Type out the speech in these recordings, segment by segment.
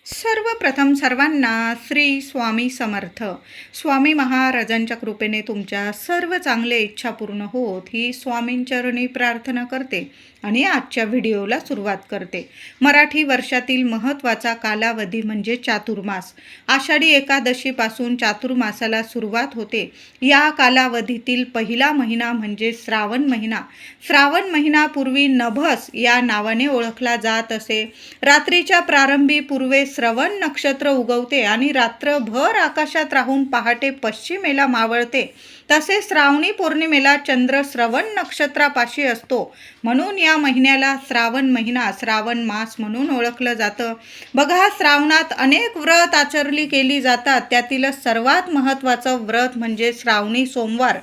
सर्वप्रथम सर्वांना श्री स्वामी समर्थ. स्वामी महाराजांच्या कृपेने तुमच्या सर्व चांगल्या इच्छा पूर्ण होत ही स्वामींचरणी प्रार्थना करते आणि आजच्या व्हिडिओला सुरुवात करते. मराठी वर्षातील महत्त्वाचा कालावधी म्हणजे चातुर्मास. आषाढी एकादशीपासून चातुर्मासाला सुरुवात होते. या कालावधीतील पहिला महिना म्हणजे श्रावण महिना. श्रावण महिना पूर्वी नभस या नावाने ओळखला जात असे. रात्रीच्या प्रारंभी पूर्वे श्रवण नक्षत्र उगवते आणि रात्रभर आकाशात राहून पहाटे पश्चिमेला मावळते. तसे श्रावणी पौर्णिमेला चंद्र श्रवण नक्षत्रापाशी असतो. म्हणून या महिन्याला श्रावण महिना, श्रावण मास म्हणून ओळखलं जातं. बघा, श्रावणात अनेक व्रत आचरली केली जातात. त्यातीलच सर्वात महत्त्वाचं व्रत म्हणजे श्रावणी सोमवार.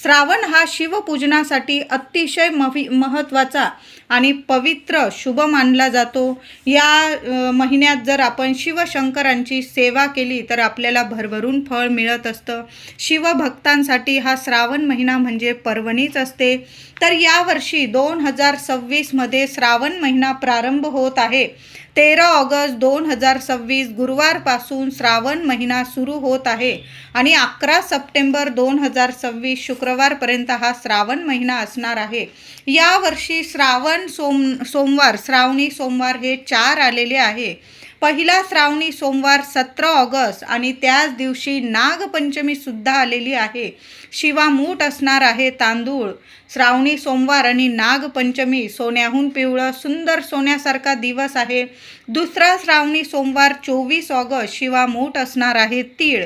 श्रावण हा शिवपूजनासाठी अतिशय महत्त्वाचा आणि पवित्र शुभ मानला जातो. या महिन्यात जर आपण शिवशंकरांची सेवा केली तर आपल्याला भरभरून फळ मिळत असतं. शिवभक्तांसाठी हा श्रावण महिना म्हणजे पर्वणीच असते. तर यावर्षी 2026मध्ये श्रावण महिना प्रारंभ होत आहे. 13 ऑगस्ट 2026 गुरुवारपासून श्रावण महिना सुरू होत आहे आणि 11 सप्टेंबर 2026 शुक्रवारपर्यंत हा श्रावण महिना असणार आहे. यावर्षी सोमवार श्रावणी सोमवार हे 4 आलेले आहे. पहिला श्रावणी सोमवार 17 ऑगस्ट आणि त्याच दिवशी नागपंचमी सुद्धा आलेली आहे. शिवामूठ असणार आहे तांदूळ. श्रावणी सोमवार आणि नागपंचमी सोन्याहून पिवळं सुंदर सोन्यासारखा दिवस आहे. दुसरा श्रावणी सोमवार 24 ऑगस्ट शिवामूठ असणार आहे तीळ.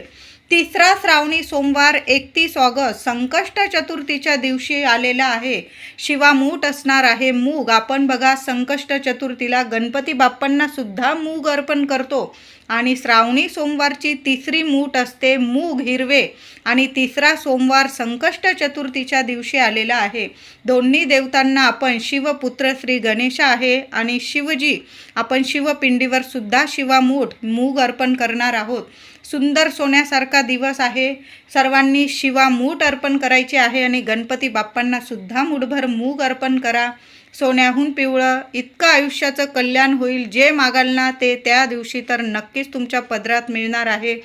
तिसरा श्रावणी सोमवार 31 ऑगस्ट संकष्ट चतुर्थीच्या दिवशी आलेला आहे. शिवामूठ असणार आहे मूग. आपण बघा, संकष्ट चतुर्थीला गणपती बाप्पांना सुद्धा मूग अर्पण करतो. आणि श्रावणी सोमवारची तिसरी मूठ असते मूग हिरवे आणि तिसरा सोमवार संकष्ट चतुर्थीच्या दिवशी आलेला आहे. दोन्ही देवतांना आपण शिवपुत्र श्री गणेश आहे आणि शिवजी आपण शिवपिंडीवर सुद्धा शिवामूठ मूग अर्पण करणार आहोत. सुंदर सोन्यासारखा दिवस आहे. सर्वांनी शिवामूठ अर्पण करायचे आहे आणि गणपती बाप्पांना सुद्धा मूठभर मूग अर्पण करा. सोन्याहून पिवळं इतकं आयुष्याचं कल्याण होईल. जे मागाल ना ते त्या दिवशी तर नक्कीच तुमच्या पदरात मिळणार आहे.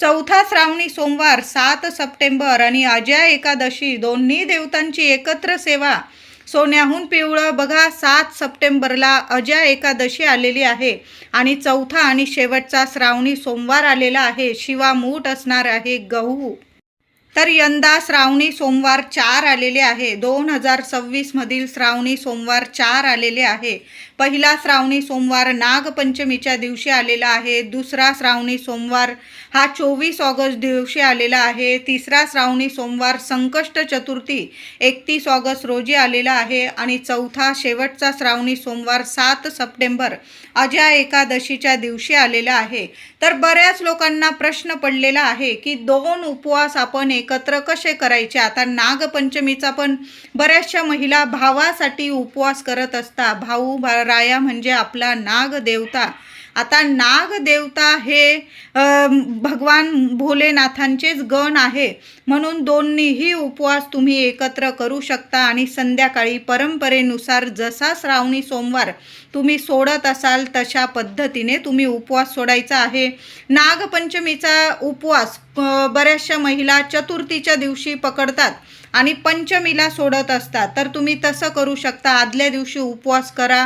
चौथा श्रावणी सोमवार 7 सप्टेंबर आणि अजय एकादशी दोन्ही देवतांची एकत्र सेवा. सोन्याहून पिवळं बघा, 7 सप्टेंबरला अजय एकादशी आलेली आहे आणि चौथा आणि शेवटचा श्रावणी सोमवार आलेला आहे. शिवामूठ असणार आहे गहू. तर यंदा श्रावणी सोमवार 4 आलेले आहे. 2026मधील श्रावणी सोमवार 4 आलेले आहे. पहिला श्रावणी सोमवार नागपंचमीच्या दिवशी आलेला आहे. दुसरा श्रावणी सोमवार हा 24 ऑगस्ट दिवशी आलेला आहे. तिसरा श्रावणी सोमवार संकष्ट चतुर्थी 31 ऑगस्ट रोजी आलेला आहे आणि चौथा शेवटचा श्रावणी सोमवार 7 सप्टेंबर अजय एकादशीच्या दिवशी आलेला आहे. तर बऱ्याच लोकांना प्रश्न पडलेला आहे की 2 उपवास आपण एकत्र कसे करायचे. आता नागपंचमीचा पण बऱ्याचशा महिला भावासाठी उपवास करत असतात. भाऊ राया म्हणजे आपला नागदेवता. आता नागदेवता हे भगवान भोलेनाथांचेच गण आहे. म्हणून दोन्हीही उपवास तुम्ही एकत्र करू शकता आणि संध्याकाळी परंपरेनुसार जसा श्रावणी सोमवार तुम्ही सोडत असाल तशा पद्धतीने तुम्ही उपवास सोडायचा आहे. नागपंचमीचा उपवास बऱ्याचशा महिला चतुर्थीच्या दिवशी पकडतात आणि पंचमीला सोडत असतात. तर तुम्ही तसं करू शकता. आदल्या दिवशी उपवास करा,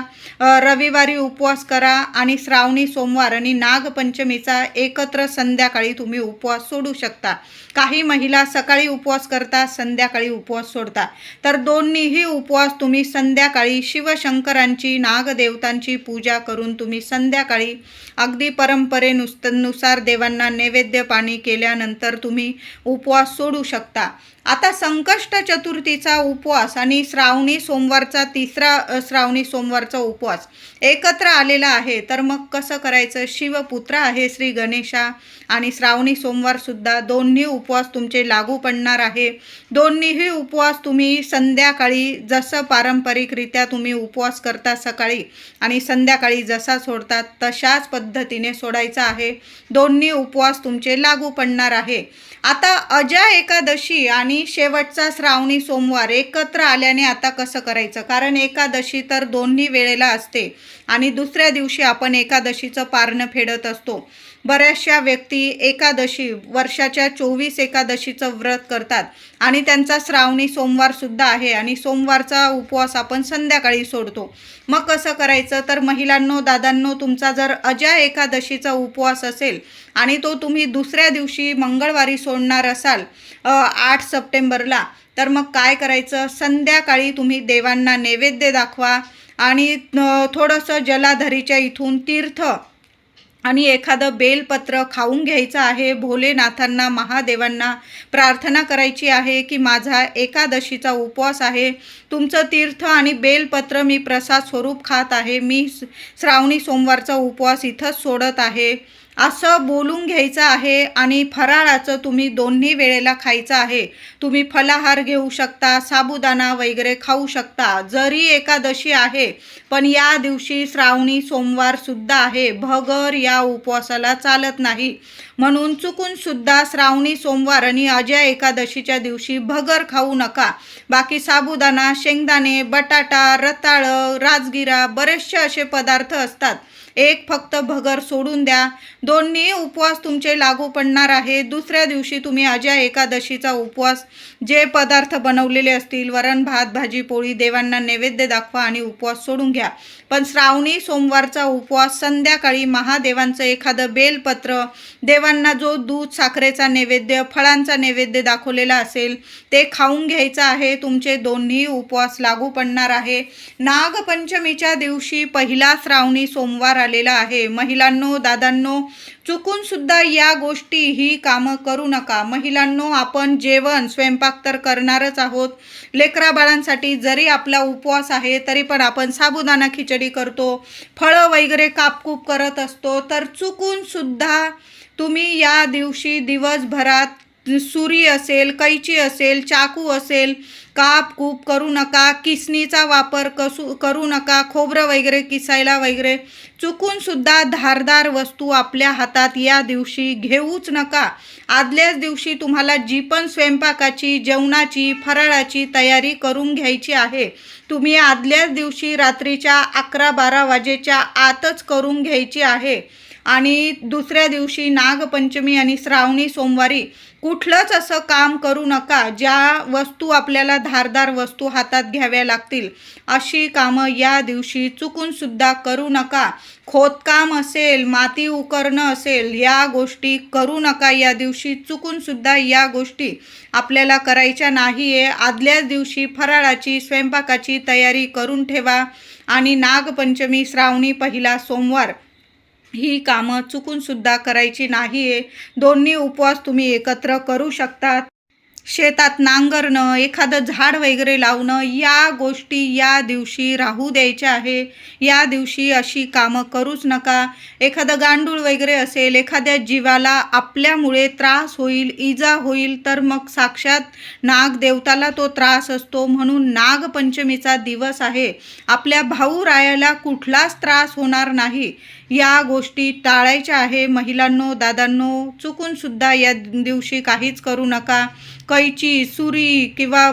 रविवारी उपवास करा आणि श्रावणी सोमवार आणि नागपंचमीचा एकत्र संध्याकाळी तुम्ही उपवास सोडू शकता. काही महिला सकाळी उपवास करतात, संध्याकाळी उपवास सोडतात. तर दोन्हीही उपवास तुम्ही संध्याकाळी शिवशंकरांची नागदेवतांची पूजा करून तुम्ही संध्याकाळी अगदी परंपरेनुसार देवांना नैवेद्य पाणी केल्यानंतर तुम्ही उपवास सोडू शकता. आता संकष्ट चतुर्थीचा उपवास आणि श्रावणी सोमवारचा तिसरा श्रावणी सोमवारचा उपवास एकत्र आलेला आहे. तर मग कसं करायचं. शिवपुत्र आहे श्री गणेशा आणि श्रावणी सोमवारसुद्धा दोन्ही उपवास तुमचे लागू पडणार आहे. दोन्हीही उपवास तुम्ही संध्याकाळी जसं पारंपरिकरित्या तुम्ही उपवास करता सकाळी आणि संध्याकाळी जसा सोडतात तशाच पद्धतीने सोडायचा आहे. दोन्ही उपवास तुमचे लागू पडणार होणार आहे. आता अजा एकादशी आणि शेवटचा श्रावणी सोमवार एकत्र आल्याने आता कसं करायचं, कारण एकादशी तर दोन्ही वेळेला असते आणि दुसऱ्या दिवशी आपण एकादशीचं पारणं फेडत असतो. बऱ्याचशा व्यक्ती एकादशी वर्षाच्या 24 एकादशीचं व्रत करतात आणि त्यांचा श्रावणी सोमवारसुद्धा आहे आणि सोमवारचा उपवास आपण संध्याकाळी सोडतो. मग कसं करायचं, तर महिलांनो, दादांनो, तुमचा जर अजा एकादशीचा उपवास असेल आणि तो तुम्ही दुसऱ्या दिवशी मंगळवारी सोडणार असाल 8 सप्टेंबरला, तर मग काय करायचं, संध्याकाळी तुम्ही देवांना नैवेद्य दाखवा आणि थोडंसं जलाधरीच्या इथून तीर्थ आणि एखादं बेलपत्र खाऊन घ्यायचं आहे. भोलेनाथांना, महादेवांना प्रार्थना करायची आहे की माझा एकादशीचा उपवास आहे, तुमचं तीर्थ आणि बेलपत्र मी प्रसाद स्वरूप खात आहे, मी श्रावणी सोमवारचा उपवास इथंच सोडत आहे, असं बोलून घ्यायचं आहे. आणि फराळाचं तुम्ही दोन्ही वेळेला खायचं आहे. तुम्ही फलाहार घेऊ शकता, साबुदाणा वगैरे खाऊ शकता. जरी एकादशी आहे पण या दिवशी श्रावणी सोमवारसुद्धा आहे, भगर या उपवासाला चालत नाही. म्हणून चुकून सुद्धा श्रावणी सोमवार आणि अजा एकादशीच्या दिवशी भगर खाऊ नका. बाकी साबुदाणा, शेंगदाणे, बटाटा, रताळं, राजगिरा बरेचसे असे पदार्थ असतात. एक फक्त भगर सोडून द्या. दोन्ही उपवास तुमचे लागू पडणार आहे. दुसऱ्या दिवशी तुम्ही अजा एकादशीचा उपवास जे पदार्थ बनवलेले असतील, वरण भात, भाजी पोळी, देवांना नैवेद्य दाखवा आणि उपवास सोडून घ्या. पण श्रावणी सोमवारचा उपवास संध्याकाळी महादेवांचं एखादं बेलपत्र, देवांना जो दूध साखरेचा नैवेद्य, फळांचा नैवेद्य दाखवलेला असेल ते खाऊन घ्यायचं आहे. तुमचे दोन्ही उपवास लागू पडणार आहे. नागपंचमीच्या दिवशी पहिला श्रावणी सोमवार आलेला आहे. महिलांनो, दादांनो, चुकून सुद्धा या गोष्टी ही कामं करू नका. महिलांनो, आपण जेवण स्वयंपाक तर करणारच आहोत. लेकरा बाळांसाठी जरी आपला उपवास आहे तरी पण आपण साबुदाणा खिचडी करतो, फळं वगैरे कापकूप करत असतो. तर चुकून सुद्धा तुम्ही या दिवशी दिवसभरात सुरी असेल, कैची असेल, चाकू असेल, काप कूप करू नका. किसणीचा वापर करू नका. खोबरं वगैरे किसायला वगैरे चुकून सुद्धा धारदार वस्तू आपल्या हातात या दिवशी घेऊच नका. आदल्याच दिवशी तुम्हाला जी पण स्वयंपाकाची, जेवणाची, फराळाची तयारी करून घ्यायची आहे, तुम्ही आदल्याच दिवशी रात्रीच्या 11-12 वाजेच्या आतच करून घ्यायची आहे. आणि दुसऱ्या दिवशी नागपंचमी आणि श्रावणी सोमवारी कुठलंच असं काम करू नका. ज्या वस्तू आपल्याला धारदार वस्तू हातात घ्याव्या लागतील अशी कामं या दिवशी चुकून सुद्धा करू नका. खोदकाम असेल, माती उकरणं असेल, या गोष्टी करू नका. या दिवशी चुकून सुद्धा या गोष्टी आपल्याला करायच्या नाही आहे. आदल्याच दिवशी फराळाची, स्वयंपाकाची तयारी करून ठेवा आणि नागपंचमी, श्रावणी पहिला सोमवार ही कामं चुकून सुद्धा करायची नाही आहे. दोन्ही उपवास तुम्ही एकत्र करू शकतात. शेतात नांगरणं, एखादं झाड वगैरे लावणं, या गोष्टी या दिवशी राहू द्यायच्या आहे. या दिवशी अशी कामं करूच नका. एखादं गांडूळ वगैरे असेल, एखाद्या जीवाला आपल्यामुळे त्रास होईल, इजा होईल, तर मग साक्षात नागदेवताला तो त्रास असतो. म्हणून नागपंचमीचा दिवस आहे, आपल्या भाऊरायाला कुठलाच त्रास होणार नाही. या गोष्टी टाळायच्या आहे. महिलांनो, दादांनो, चुकून सुद्धा या दिवशी काहीच करू नका. कैची, सुरी किंवा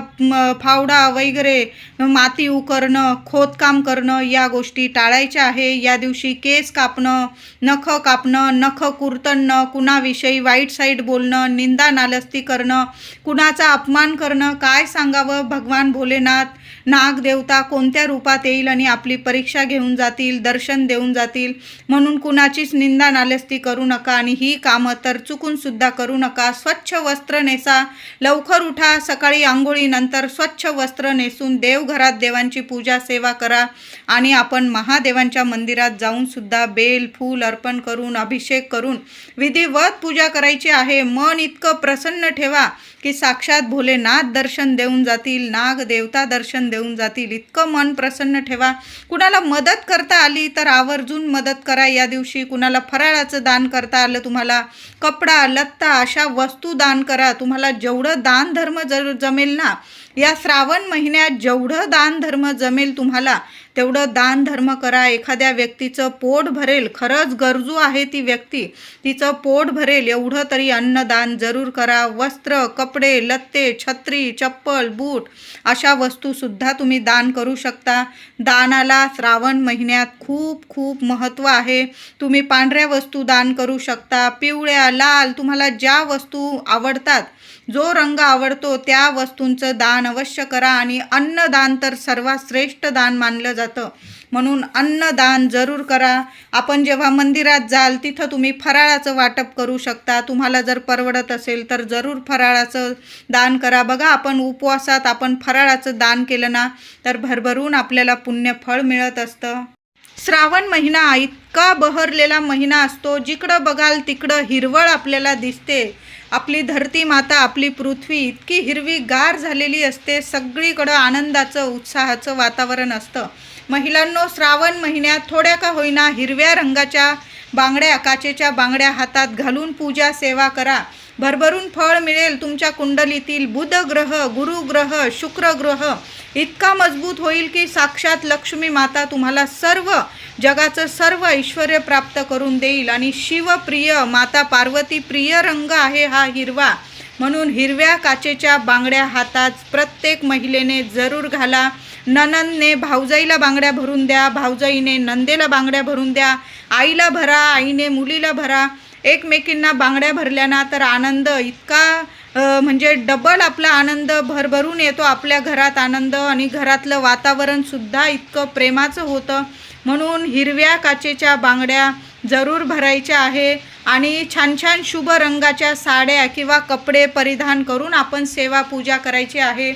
फावडा वगैरे, माती उकरणं, खोदकाम करणं, या गोष्टी टाळायच्या आहे. या दिवशी केस कापणं, नख कापणं, नख कुरतणं, कुणाविषयी वाईट साईड बोलणं, निंदा नालस्ती करणं, कुणाचा अपमान करणं, काय सांगावं. भगवान भोलेनाथ, नागदेवता कोणत्या रूपात येईल आणि आपली परीक्षा घेऊन जातील, दर्शन देऊन जातील. म्हणून कुणाचीच निंदा नालस्ती करू नका आणि ही कामं तर चुकून सुद्धा करू नका. स्वच्छ वस्त्र नेसा, लवकर उठा, सकाळी आंघोळीनंतर स्वच्छ वस्त्र नेसून देवघरात देवांची पूजा सेवा करा आणि आपण महादेवांच्या मंदिरात जाऊन सुद्धा बेल फूल अर्पण करून, अभिषेक करून विधिवत पूजा करायची आहे. मन इतकं प्रसन्न ठेवा की साक्षात भोलेनाथ दर्शन देऊन जातील, नागदेवता दर्शन देऊन जातील. इतकं मन प्रसन्न ठेवा. कुणाला मदत करता आली तर आवर्जून मदत करा या दिवशी. कुणाला फराळाचं दान करता आलं, तुम्हाला कपडा, लत्ता अशा वस्तू दान करा. तुम्हाला जेवढं दान धर्म जमेल ना, या श्रावण महिन्यात जेवढं दान धर्म जमेल तुम्हाला, तेवढं दान धर्म करा. एखाद्या व्यक्तीचं पोट भरेल, खरंच गरजू आहे ती व्यक्ती, तिचं पोट भरेल एवढं तरी अन्नदान जरूर करा. वस्त्र, कपडे, लत्ते, छत्री, चप्पल, बूट अशा वस्तूसुद्धा तुम्ही दान करू शकता. दानाला श्रावण महिन्यात खूप खूप महत्त्व आहे. तुम्ही पांढऱ्या वस्तू दान करू शकता, पिवळ्या, लाल, तुम्हाला ज्या वस्तू आवडतात, जो रंग आवडतो त्या वस्तूंचं दान अवश्य करा. आणि अन्नदान तर सर्वात श्रेष्ठ दान मानलं जातं, म्हणून अन्नदान जरूर करा. आपण जेव्हा मंदिरात जाल तिथं तुम्ही फराळाचं वाटप करू शकता. तुम्हाला जर परवडत असेल तर जरूर फराळाचं दान करा. बघा, आपण उपवासात आपण फराळाचं दान केलं ना तर भरभरून आपल्याला पुण्यफळ मिळत असतं. श्रावण महिना इतका बहरलेला महिना असतो, जिकडं बघाल तिकडं हिरवळ आपल्याला दिसते. आपली धरती माता, आपली पृथ्वी इतकी हिरवीगार झालेली असते. सगळीकडं आनंदाचं, उत्साहाचं वातावरण असतं. महिलांनो, श्रावण महिन्यात थोड्या का होईना हिरव्या रंगाच्या बांगड्या, काचेच्या बांगड्या हातात घालून पूजा सेवा करा. भरभरून फळ मिळेल. तुमच्या कुंडलीतील बुध ग्रह, गुरु ग्रह, शुक्र ग्रह इतका मजबूत होईल की साक्षात लक्ष्मी माता तुम्हाला सर्व जगाचं सर्व ऐश्वर्य प्राप्त करून देईल. आणि शिवप्रिय माता पार्वती प्रिय रंग आहे हा हिरवा, म्हणून हिरव्या काचेच्या बांगड्या हातात प्रत्येक महिलेने जरूर घाला. नणंदने भाऊजाईला बांगड्या भरून द्या, भाऊजाईने नंदेला बांगड्या भरून द्या, आईला भरा, आईने मुलीला भरा. एकमेकींना बांगड्या भरल्याना तर आनंद इतका म्हणजे डबल आपला आनंद भरभरून येतो. आपल्या घरात आनंद आणि घरातलं वातावरणसुद्धा इतकं प्रेमाचं होतं. म्हणून हिरव्या काचेच्या बांगड्या जरूर भरायच्या आहे. आणि छान छान शुभ रंगाच्या साड्या किंवा कपडे परिधान करून आपण सेवा पूजा करायची आहे.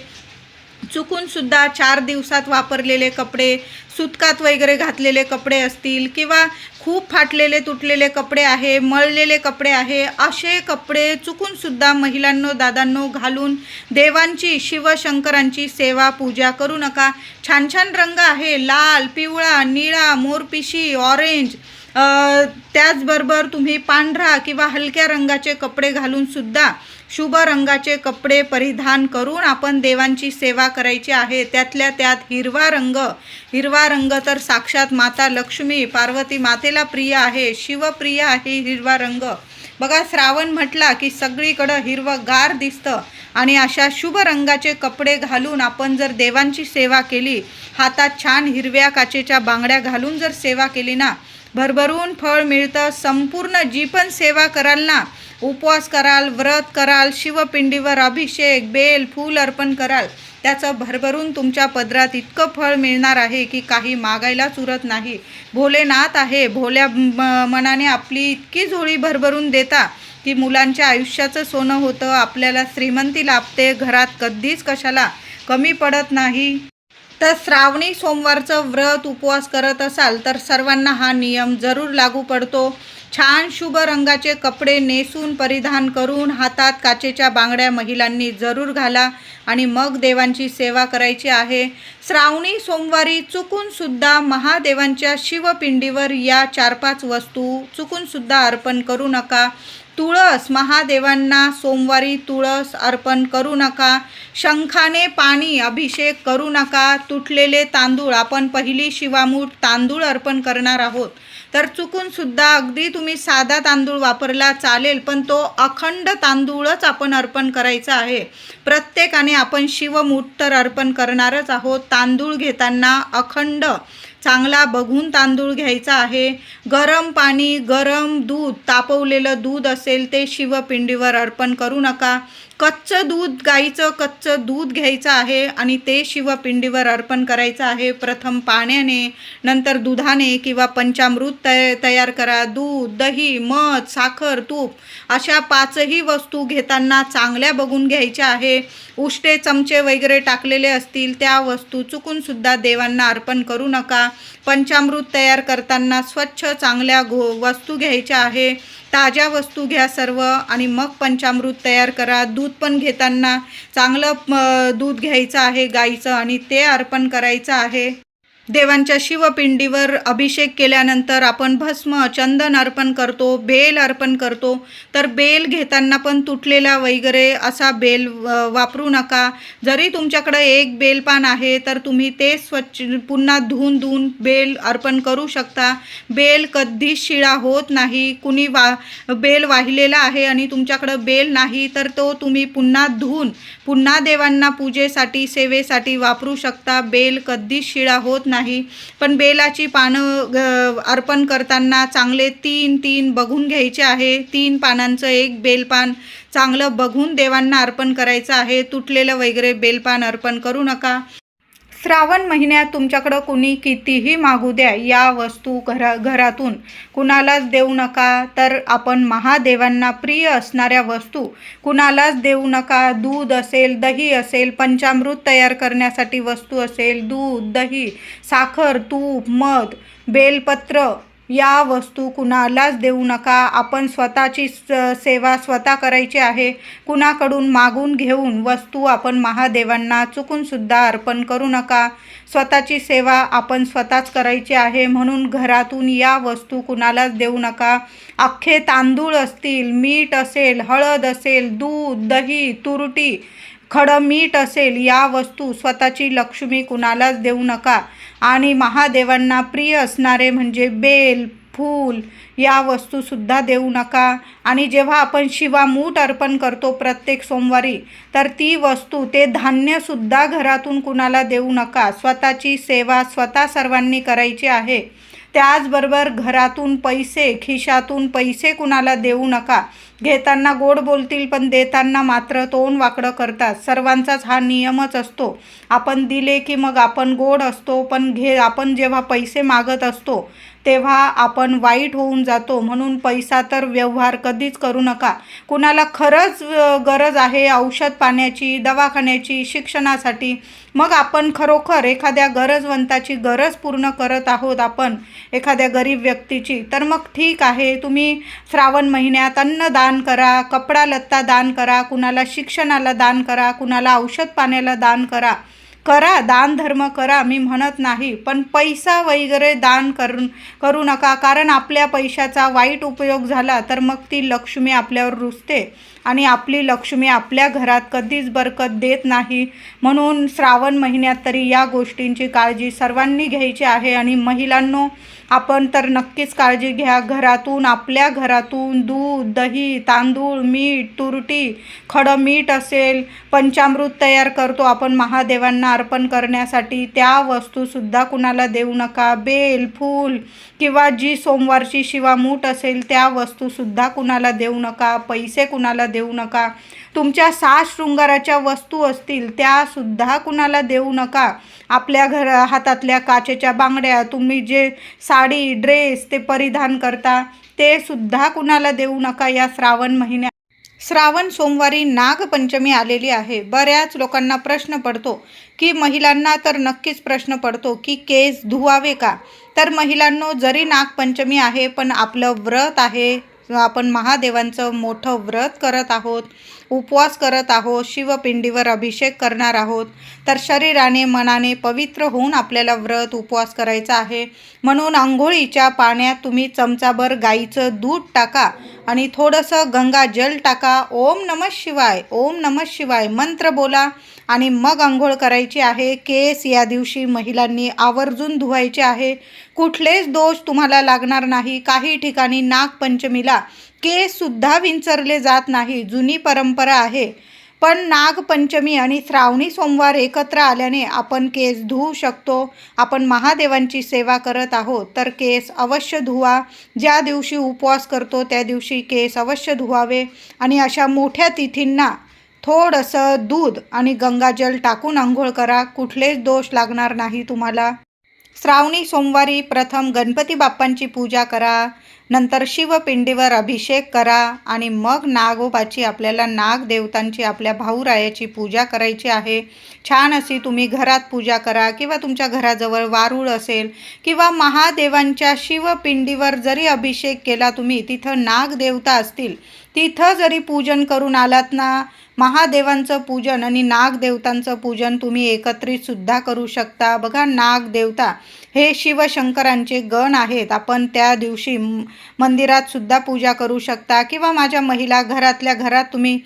चुकूनसुद्धा 4 दिवसात वापरलेले कपडे, सुतकात वगैरे घातलेले कपडे असतील किंवा खूप फाटलेले तुटलेले कपडे आहे, मळलेले कपडे आहे, असे कपडे चुकूनसुद्धा महिलांनो, दादांनो घालून देवांची, शिवशंकरांची सेवा पूजा करू नका. छान छान रंग आहे, लाल, पिवळा, निळा, मोरपिशी, ऑरेंज, त्याचबरोबर तुम्ही पांढरा किंवा हलक्या रंगाचे कपडे घालूनसुद्धा शुभ रंगाचे कपडे परिधान करून आपण देवांची सेवा करायची आहे. त्यातल्या त्यात हिरवा रंग तर साक्षात माता लक्ष्मी पार्वती मातेला प्रिय आहे, शिवप्रिय आहे हिरवा रंग. बघा, श्रावण म्हटला की सगळीकडं हिरवंगार दिसतं. आणि अशा शुभ रंगाचे कपडे घालून आपण जर देवांची सेवा केली, हातात छान हिरव्या काचेच्या बांगड्या घालून जर सेवा केली ना, भरभरून फळ मिळतं. संपूर्ण जी पण सेवा कराल ना, उपवास कराल, व्रत कराल, शिवपिंडीवर अभिषेक, बेल, फूल अर्पण कराल, त्याचं भरभरून तुमच्या पदरात इतकं फळ मिळणार आहे की काही मागायलाच उरत नाही. भोलेनाथ आहे, भोल्या मनाने आपली इतकी झोळी भरभरून देता की मुलांच्या आयुष्याचं सोनं होतं. आपल्याला श्रीमंती लाभते, घरात कधीच कशाला कमी पडत नाही. तर श्रावणी सोमवारचं व्रत उपवास करत असाल तर सर्वांना हा नियम जरूर लागू पडतो. छान शुभ रंगाचे कपडे नेसून परिधान करून हातात काचेच्या बांगड्या महिलांनी जरूर घाला आणि मग देवांची सेवा करायची आहे. श्रावणी सोमवारी चुकूनसुद्धा महादेवांच्या शिवपिंडीवर या 4-5 वस्तू चुकूनसुद्धा अर्पण करू नका. तुळस, महादेवांना सोमवारी तुळस अर्पण करू नका. शंखाने पाणी अभिषेक करू नका. तुटलेले तांदूळ, आपण पहिली शिवामूठ तांदूळ अर्पण करणार आहोत, तर चुकूनसुद्धा अगदी तुम्ही साधा तांदूळ वापरला चालेल, पण तो अखंड तांदूळच आपण अर्पण करायचा आहे. प्रत्येकाने आपण शिवमूठ तर अर्पण करणारच आहोत. तांदूळ घेताना अखंड चांगला बघून तांदूळ घ्यायचा आहे. गरम पाणी, गरम दूध, तापवलेलं दूध असेल ते शिवपिंडीवर अर्पण करू नका. कच्चं दूध, गाईचं कच्चं दूध घ्यायचं आहे आणि ते शिवपिंडीवर अर्पण करायचं आहे. प्रथम पाण्याने, नंतर दुधाने किंवा पंचामृत तयार करा. दूध, दही, मध, साखर, तूप अशा 5ही वस्तू घेताना चांगल्या बघून घ्यायच्या आहे. उष्टे चमचे वगैरे टाकलेले असतील त्या वस्तू चुकूनसुद्धा देवांना अर्पण करू नका. पंचामृत तयार करताना स्वच्छ चांगल्या वस्तू घ्यायच्या आहे. ताज्या वस्तू घ्या सर्व आणि मग पंचामृत तयार करा. दूध पण घेताना चांगलं दूध घ्यायचं आहे गाईचं आणि ते अर्पण करायचं आहे. देवांच्या शिवपिंडीवर अभिषेक केल्यानंतर आपण भस्म चंदन अर्पण करतो, बेल अर्पण करतो. तर बेल घेताना पण तुटलेला वगैरे असा बेल वापरू नका. जरी तुमच्याकडे एक बेलपान आहे तर तुम्ही ते स्वच्छ पुन्हा धुवून बेल अर्पण करू शकता. बेल कधीच शिळा होत नाही. कुणी बेल वाहिलेला आहे आणि तुमच्याकडं बेल नाही तर तो तुम्ही पुन्हा धुवून पुन्हा देवांना पूजेसाठी सेवेसाठी वापरू शकता. बेल कधीच शिळा होत नाही. पण बेलाची पानं अर्पण करताना चांगले तीन बघून घ्यायचे आहे. 3 पानांचं एक बेलपान चांगलं बघून देवांना अर्पण करायचं आहे. तुटलेलं वगैरे बेलपान अर्पण करू नका. श्रावण महिन्यात तुमच्याकडं कुणी कितीही मागू द्या, या वस्तू घरातून कुणालाच देऊ नका. तर आपण महादेवांना प्रिय असणाऱ्या वस्तू कुणालाच देऊ नका. दूध असेल, दही असेल, पंचामृत तयार करण्यासाठी वस्तू असेल, दूध, दही, साखर, तूप, मध, बेलपत्र, या वस्तू कुणालाच देऊ नका. आपण स्वतःची सेवा स्वतः करायची आहे. कुणाकडून मागून घेऊन वस्तू आपण महादेवांना चुकूनसुद्धा अर्पण करू नका. स्वतःची सेवा आपण स्वतःच करायची आहे. म्हणून घरातून या वस्तू कुणालाच देऊ नका. अख्खे तांदूळ असतील, मीठ असेल, हळद असेल, दूध, दही, तुरटी, खडं मीठ असेल, या वस्तू स्वतःची लक्ष्मी कुणालाच देऊ नका. आणि महादेवांना प्रिय असणारे म्हणजे बेल, फूल, या वस्तूसुद्धा देऊ नका. आणि जेव्हा आपण शिवामूठ अर्पण करतो प्रत्येक सोमवारी, तर ती वस्तू, ते धान्यसुद्धा घरातून कुणाला देऊ नका. स्वतःची सेवा स्वतः सर्वांनी करायची आहे. त्याचबरोबर घरातून पैसे, खिशातून पैसे कुणाला देऊ नका. घेताना गोड बोलतील पण देताना मात्र तोंड वाकडं करतात. सर्वांचाच हा नियमच असतो. आपण दिले की मग आपण गोड असतो, पण आपण जेव्हा पैसे मागत असतो तेव्हा आपण वाईट होऊन जातो. म्हणून पैसा तर व्यवहार कधीच करू नका. कुणाला खरंच गरज आहे औषध पाण्याची, दवाखान्याची, शिक्षणासाठी, मग आपण खरोखर एखाद्या गरजवंताची गरज पूर्ण करत आहोत आपण, एखाद्या गरीब व्यक्तीची, तर मग ठीक आहे, तुम्ही श्रावण महिन्यात अन्नदान करा, कपडा लत्ता दान करा, कुणाला शिक्षणाला दान करा, कुणाला औषध पाण्याला दान करा. दान धर्म करा, मी म्हणत नाही, पण पैसा वगैरे दान करू नका. कारण आपल्या पैशाचा वाईट उपयोग झाला तर मग ती लक्ष्मी आपल्यावर रुसते आणि आपली लक्ष्मी आपल्या घरात कधीच बरकत देत नाही. म्हणून श्रावण महिन्यात तरी या गोष्टींची काळजी सर्वांनी घ्यायची आहे. आणि महिलांनो, आपण तर नक्कीच काळजी घ्या. आपल्या घरातून दूध, दही, तांदूळ, मीठ, तुरटी, खडं मीठ असेल, पंचामृत तयार करतो आपण महादेवांना अर्पण करण्यासाठी, त्या वस्तूसुद्धा कुणाला देऊ नका. बेल, फूल किंवा जी सोमवारची शिवामूठ असेल त्या वस्तूसुद्धा कुणाला देऊ नका. पैसे कुणाला देऊ नका. तुमच्या 6 शृंगाराच्या वस्तू असतील त्यासुद्धा कुणाला देऊ नका. आपल्या हातातल्या काचेच्या बांगड्या, तुम्ही जे साडी, ड्रेस ते परिधान करता ते सुद्धा कुणाला देऊ नका या श्रावण महिन्यात. श्रावण सोमवारी नागपंचमी आलेली आहे. बऱ्याच लोकांना प्रश्न पडतो की महिलांना तर नक्कीच प्रश्न पडतो की केस धुवावे का. तर महिलांनो, जरी नागपंचमी आहे पण आपलं व्रत आहे, आपण महादेवांचं मोठं व्रत करत आहोत, उपवास करत आहोत, शिवपिंडीवर अभिषेक करणार आहोत, तर शरीराने मनाने पवित्र होऊन आपल्याला व्रत उपवास करायचा आहे. म्हणून अंघोळीच्या पाण्यात तुम्ही चमचाभर गाईचं दूध टाका आणि थोडंसं गंगाजल टाका. ओम नमः शिवाय, ओम नमः शिवाय मंत्र बोला आणि मग अंघोळ करायची आहे. केस या दिवशी महिलांनी आवर्जून धुवायचे आहे. कुठलेच दोष तुम्हाला लागणार नाही. काही ठिकाणी नागपंचमीला केससुद्धा विंचरले जात नाही, जुनी परंपरा आहे. पण नागपंचमी आणि श्रावणी सोमवार एकत्र आल्याने आपण केस धुवू शकतो. आपण महादेवांची सेवा करत आहोत तर केस अवश्य धुवा. ज्या दिवशी उपवास करतो त्या दिवशी केस अवश्य धुवावे. आणि अशा मोठ्या तिथींना थोडंसं दूध आणि गंगाजल टाकून अंघोळ करा. कुठलेच दोष लागणार नाही तुम्हाला. श्रावणी सोमवारी प्रथम गणपती बाप्पांची पूजा करा. नंतर शिवपिंडीवर अभिषेक करा आणि मग नागोबाची, आपल्याला नागदेवतांची, आपल्या भाऊरायाची पूजा करायची आहे. छान अशी तुम्ही घरात पूजा करा किंवा तुमच्या घराजवळ वारूळ असेल किंवा महादेवांच्या शिवपिंडीवर जरी अभिषेक केला तुम्ही, तिथं नागदेवता असतील, तिथं जरी पूजन करून आलात ना, महादेवांचं पूजन आणि नागदेवतांचं पूजन तुम्ही एकत्रितसुद्धा करू शकता. बघा, नागदेवता हे शिवशंकरांचे गण आहेत. आपण त्या दिवशी मंदिरातसुद्धा पूजा करू शकता किंवा माझ्या महिला घरातल्या घरात तुम्ही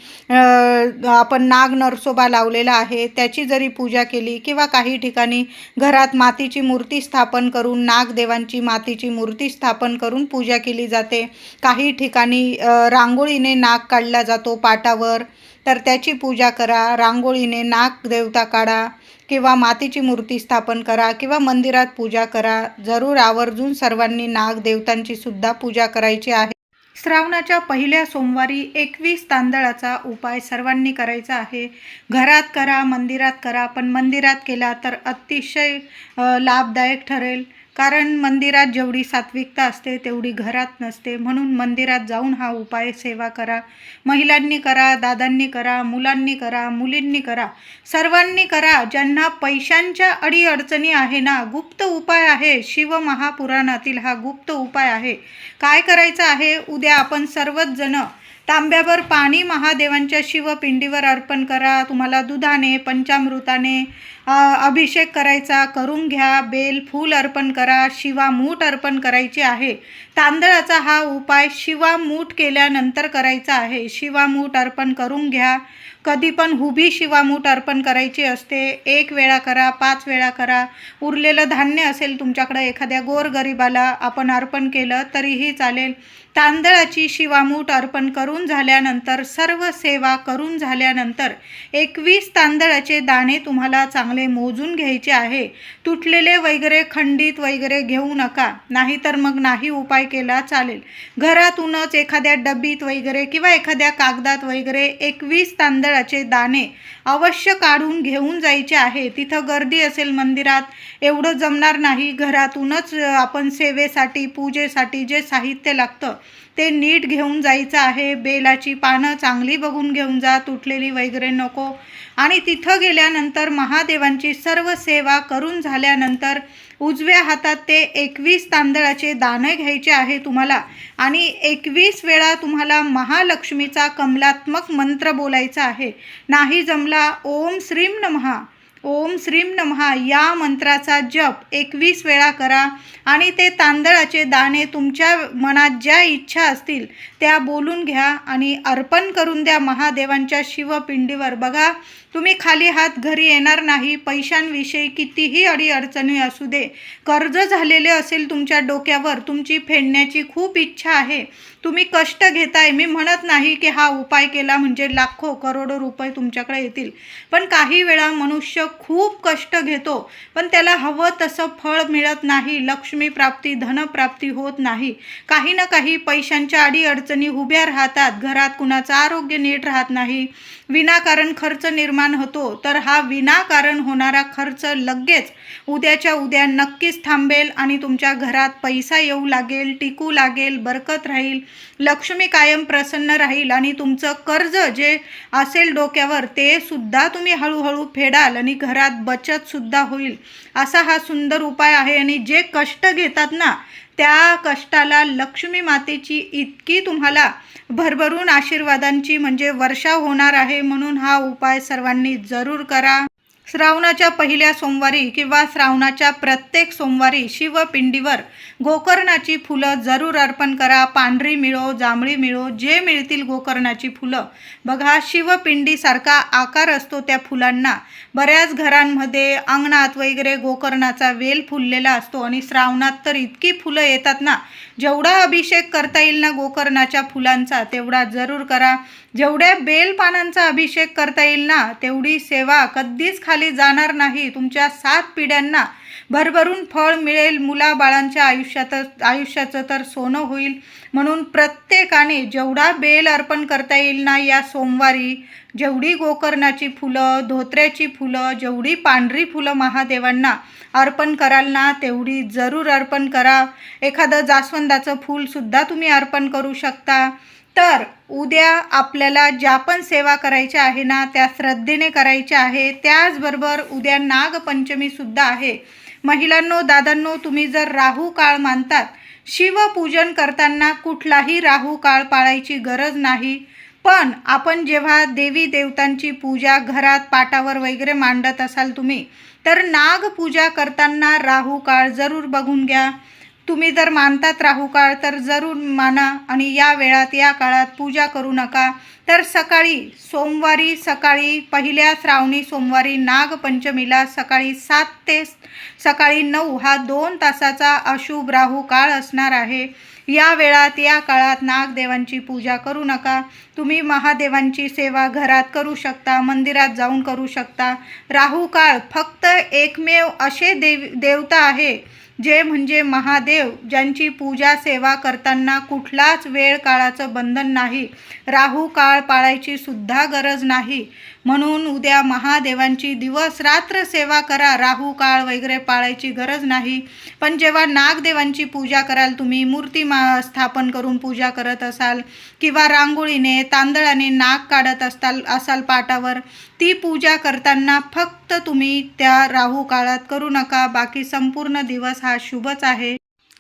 आपण नाग नरसोबा लावलेला आहे त्याची जरी पूजा केली किंवा काही ठिकाणी घरात मातीची मूर्ती स्थापन करून, नागदेवांची मातीची मूर्ती स्थापन करून पूजा केली जाते. काही ठिकाणी रांगोळीने नाग काढला जातो पाटावर, तर त्याची पूजा करा. रांगोळीने नागदेवता काढा किंवा मातीची मूर्ती स्थापन करा किंवा मंदिरात पूजा करा. जरूर आवर्जून सर्वांनी नागदेवतांची सुद्धा पूजा करायची आहे. श्रावणाच्या पहिल्या सोमवारी 21 तांदळाचा उपाय सर्वांनी करायचा आहे. घरात करा, मंदिरात करा, पण मंदिरात केला तर अतिशय लाभदायक ठरेल. कारण मंदिरात जेवढी सात्विकता असते तेवढी घरात नसते. म्हणून मंदिरात जाऊन हा उपाय सेवा करा. महिलांनी करा, दादांनी करा, मुलांनी करा, मुलींनी करा, सर्वांनी करा. ज्यांना पैशांच्या अडीअडचणी आहे ना, गुप्त उपाय आहे. शिव महापुराणातील हा गुप्त उपाय आहे. काय करायचं आहे, उद्या आपण सर्वच जण तांब्याभर पाणी महादेवांच्या शिवपिंडीवर अर्पण करा. तुम्हाला दुधाने, पंचामृताने अभिषेक करायचा, करून घ्या. बेल फूल अर्पण करा, शिवामूठ अर्पण करायची आहे. तांदळाचा हा उपाय शिवामूठ केल्यानंतर करायचा आहे. शिवामूठ अर्पण करून घ्या. कधी पण हुबी शिवामूठ अर्पण करायची असते. 1 वेळा करा, 5 वेळा करा. उरलेलं धान्य असेल तुमच्याकडं, एखाद्या गोरगरिबाला आपण अर्पण केलं तरीही चालेल. तांदळाची शिवामूठ अर्पण करून झाल्यानंतर, सर्व सेवा करून झाल्यानंतर 21 तांदळाचे दाणे तुम्हाला चांगले मोजून घ्यायचे आहे. तुटलेले वगैरे, खंडित वगैरे घेऊ नका, नाहीतर मग नाही उपाय केला चालेल. घरातूनच एखाद्या डबीत वगैरे किंवा एखाद्या कागदात वगैरे 21 तांदळाचे दाणे अवश्य काढून घेऊन जायचे आहे. तिथं गर्दी असेल मंदिरात, एवढं जमणार नाही. घरातूनच आपण सेवेसाठी, पूजेसाठी जे साहित्य लागतं ते नीट घेऊन जायचं आहे. बेलाची पानं चांगली बघून घेऊन जा, तुटलेली वगैरे नको. आणि तिथं गेल्यानंतर महादेवांची सर्व सेवा करून झाल्यानंतर उजव्या हातात ते 21 तांदळाचे दाणे घ्यायचे आहे तुम्हाला. आणि 21 वेळा तुम्हाला महालक्ष्मीचा कमलात्मक मंत्र बोलायचा आहे. नाही जमला, ओम श्रीम नमः, ओम श्रीम नमः या मंत्राचा जप 21 वेळा करा. आणि ते तांदळाचे दाणे तुमच्या मनात ज्या इच्छा असतील त्या बोलून घ्या आणि अर्पण करून द्या महादेवांच्या शिवपिंडीवर. बघा, तुम्ही खाली हात घरी येणार नाही. पैशांविषयी कितीही अडीअडचणी असू दे, कर्ज झालेले असेल तुमच्या डोक्यावर, तुमची फेडण्याची खूप इच्छा आहे, तुम्ही कष्ट घेताय. मी म्हणत नाही की हा उपाय केला म्हणजे लाखो करोडो रुपये तुमच्याकडे येतील, पण काही वेळा मनुष्य खूप कष्ट घेतो पण त्याला हवं तसं फळ मिळत नाही. लक्ष्मी प्राप्ती, धनप्राप्ती होत नाही. काही ना काही पैशांच्या अडीअडचणी उभ्या राहतात. घरात कुणाचं आरोग्य नीट राहत नाही, विनाकारण खर्च निर्माण होतो. तर हा विनाकारण होणारा खर्च लगेच उद्याच्या उद्या नक्कीच थांबेल आणि तुमच्या घरात पैसा येऊ लागेल, टिकू लागेल, बरकत राहील, लक्ष्मी कायम प्रसन्न राहील. आणि तुमचं कर्ज जे असेल डोक्यावर ते सुद्धा तुम्ही हळूहळू फेडाल आणि घरात बचत सुद्धा होईल. असा हा सुंदर उपाय आहे. आणि जे कष्ट घेतात ना, त्या कष्टाला लक्ष्मी मातेची इतकी तुम्हाला भरभरून आशीर्वादांची म्हणजे वर्षा होणार आहे. म्हणून हा उपाय सर्वांनी जरूर करा. श्रावणाच्या पहिल्या सोमवारी किंवा श्रावणाच्या प्रत्येक सोमवारी शिवपिंडीवर गोकर्णाची फुलं जरूर अर्पण करा. पांढरी मिळो, जांभळी मिळो, जे मिळतील गोकर्णाची फुलं. बघा, शिवपिंडीसारखा आकार असतो त्या फुलांना. बऱ्याच घरांमध्ये अंगणात वगैरे गोकर्णाचा वेल फुललेला असतो आणि श्रावणात तर इतकी फुलं येतात ना, जेवढा अभिषेक करता येईल ना गोकर्णाच्या फुलांचा तेवढा जरूर करा. जेवढ्या बेल पानांचा अभिषेक करता येईल ना तेवढी सेवा कधीच खाली जाणार नाही. तुमच्या 7 पिढ्यांना भरभरून फळ मिळेल, मुलाबाळांच्या आयुष्याचं तर सोनं होईल. म्हणून प्रत्येकाने जेवढा बेल अर्पण करता येईल ना या सोमवारी, जेवढी गोकर्णाची फुलं, धोत्र्याची फुलं, जेवढी पांढरी फुलं महादेवांना अर्पण कराल ना तेवढी जरूर अर्पण करा. एखादं जास्वंदाचं फूलसुद्धा तुम्ही अर्पण करू शकता. तर उद्या आपल्याला ज्या पण सेवा करायच्या आहे ना त्या श्रद्धेने करायच्या आहे. त्याचबरोबर उद्या नागपंचमीसुद्धा आहे. महिलांनो, दादांनो, तुम्ही जर राहू काळ मानतात, शिवपूजन करताना कुठलाही राहू काळ पाळायची गरज नाही. पण आपण जेव्हा देवी देवतांची पूजा घरात पाटावर वगैरे मांडत असाल तुम्ही, तर नागपूजा करताना राहू काळ जरूर बघून घ्या. तुम्ही जर मानतात राहू काळ तर जरूर माना आणि या वेळात या काळात पूजा करू नका. तर सोमवारी सकाळी पहिल्या श्रावणी सोमवारी नागपंचमीला सकाळी 7 ते सकाळी 9 हा 2 तासाचा अशुभ राहू काळ असणार आहे. या वेळात या काळात नागदेवांची पूजा करू नका. तुम्ही महादेवांची सेवा घरात करू शकता, मंदिरात जाऊन करू शकता. राहू काळ फक्त एकमेव असे देवता आहे जे म्हणजे महादेव, ज्यांची पूजा सेवा करताना कुठलाच वेळ काळाचं बंधन नाही. राहू काळ पाळायची सुद्धा गरज नाही. म्हणून उद्या महादेवांची दिवस रात्र सेवा करा, राहू काळ वगैरे पाळायची गरज नाही. पण जेव्हा नागदेवांची पूजा कराल, तुम्ही मूर्ती स्थापन करून पूजा करत असाल किंवा रांगोळीने तांदळाने नाग काढत असाल पाटावर, ती पूजा करताना फक्त तुम्ही त्या राहू काळात करू नका. बाकी संपूर्ण दिवस हा शुभच आहे.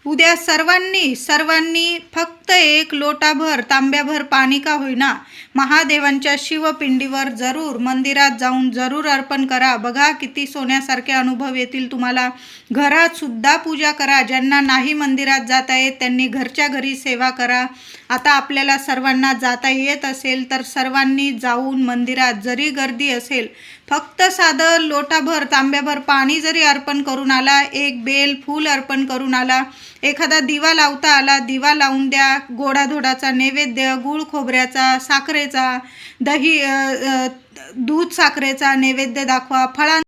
उद्या सर्वांनी फक्त 1 लोटाभर तांब्याभर पाणी का होईना महादेवांच्या शिवपिंडीवर जरूर मंदिरात जाऊन जरूर अर्पण करा. बघा किती सोन्यासारखे अनुभव येतील तुम्हाला. घरात सुद्धा पूजा करा. ज्यांना नाही मंदिरात जाता येत त्यांनी घरच्या घरी सेवा करा. आता आपल्याला सर्वांना जाता येत असेल तर सर्वांनी जाऊन मंदिरात, जरी गर्दी असेल, फक्त साधं लोटाभर तांब्याभर पाणी जरी अर्पण करून आला, 1 बेल फूल अर्पण करून आला, एखादा दिवा लावता आला, दिवा लावून द्या. गोडाधोडाचा नैवेद्य, गूळ खोबऱ्याचा, साखरेचा, दूध साखरेचा नैवेद्य दाखवा.